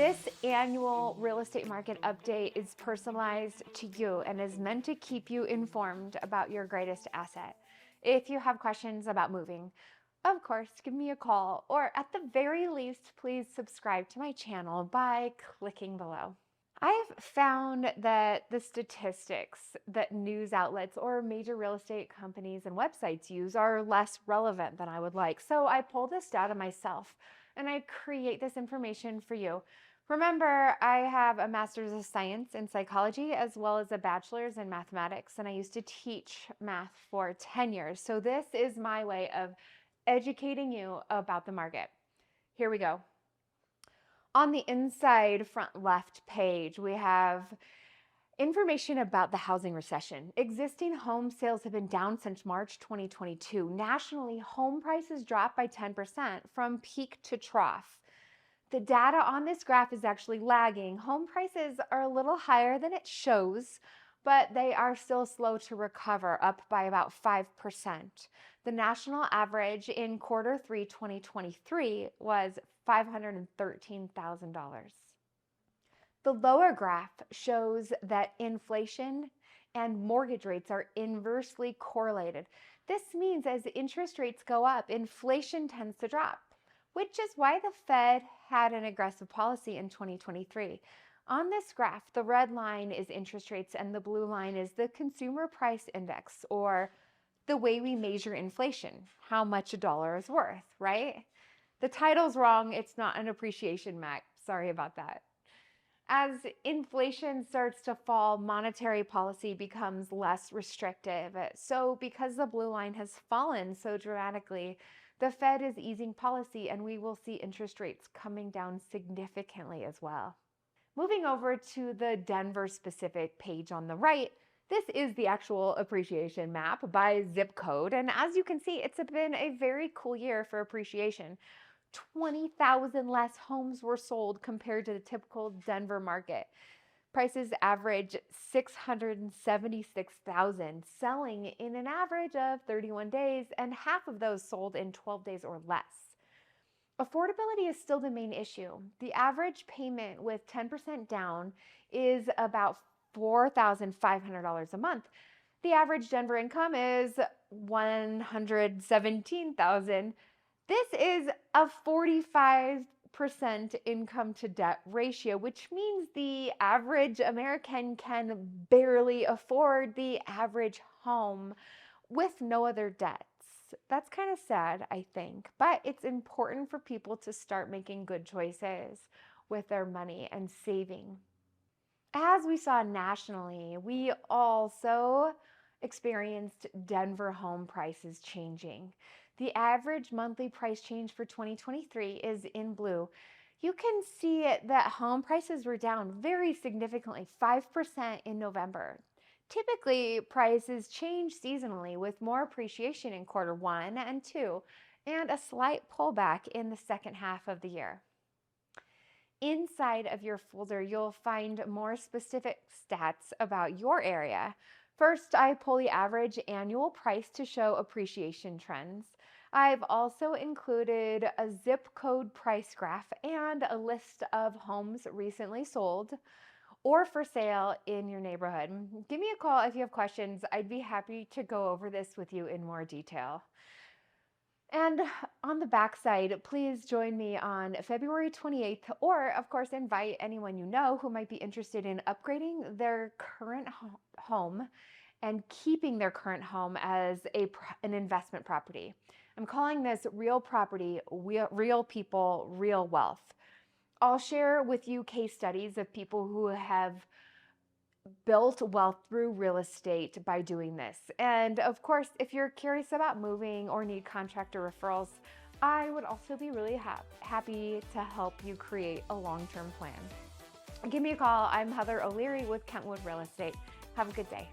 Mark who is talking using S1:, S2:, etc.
S1: This annual real estate market update is personalized to you and is meant to keep you informed about your greatest asset. If you have questions about moving, of course, give me a call, or at the very least, please subscribe to my channel by clicking below. I've found that the statistics that news outlets or major real estate companies and websites use are less relevant than I would like. So I pull this data myself and I create this information for you. Remember, I have a master's of science in psychology as well as a bachelor's in mathematics, and I used to teach math for 10 years. So this is my way of educating you about the market. Here we go. On the inside front left page, we have information about the housing recession. Existing home sales have been down since March 2022. Nationally, home prices dropped by 10% from peak to trough. The data on this graph is actually lagging. Home prices are a little higher than it shows, but they are still slow to recover, up by about 5%. The national average in Q3 2023 was $513,000. The lower graph shows that inflation and mortgage rates are inversely correlated. This means as interest rates go up, inflation tends to drop, which is why the Fed had an aggressive policy in 2023. On this graph, the red line is interest rates and the blue line is the consumer price index, or the way we measure inflation, how much a dollar is worth, right? The title's wrong. It's not an appreciation map. Sorry about that. As inflation starts to fall, monetary policy becomes less restrictive. So because the blue line has fallen so dramatically, the Fed is easing policy and we will see interest rates coming down significantly as well. Moving over to the Denver specific page on the right, this is the actual appreciation map by zip code. And as you can see, it's been a very cool year for appreciation. 20,000 less homes were sold compared to the typical Denver market. Prices average $676,000, selling in an average of 31 days, and half of those sold in 12 days or less. Affordability is still the main issue. The average payment with 10% down is about $4,500 a month. The average Denver income is $117,000. This is a 45% income to debt ratio, which means the average American can barely afford the average home with no other debts. That's kind of sad, I think, but it's important for people to start making good choices with their money and saving. As we saw nationally, we also experienced Denver home prices changing. The average monthly price change for 2023 is in blue. You can see that home prices were down very significantly, 5% in November. Typically, prices change seasonally with more appreciation in Q1 and Q2 and a slight pullback in the second half of the year. Inside of your folder, you'll find more specific stats about your area. First, I pull the average annual price to show appreciation trends. I've also included a zip code price graph and a list of homes recently sold or for sale in your neighborhood. Give me a call if you have questions. I'd be happy to go over this with you in more detail. And on the backside, please join me on February 28th, or of course, invite anyone you know who might be interested in upgrading their current home and keeping their current home as an investment property. I'm calling this Real Property, Real People, Real Wealth. I'll share with you case studies of people who have built wealth through real estate by doing this. And of course, if you're curious about moving or need contractor referrals, I would also be really happy to help you create a long-term plan. Give me a call. I'm Heather O'Leary with Kentwood Real Estate. Have a good day.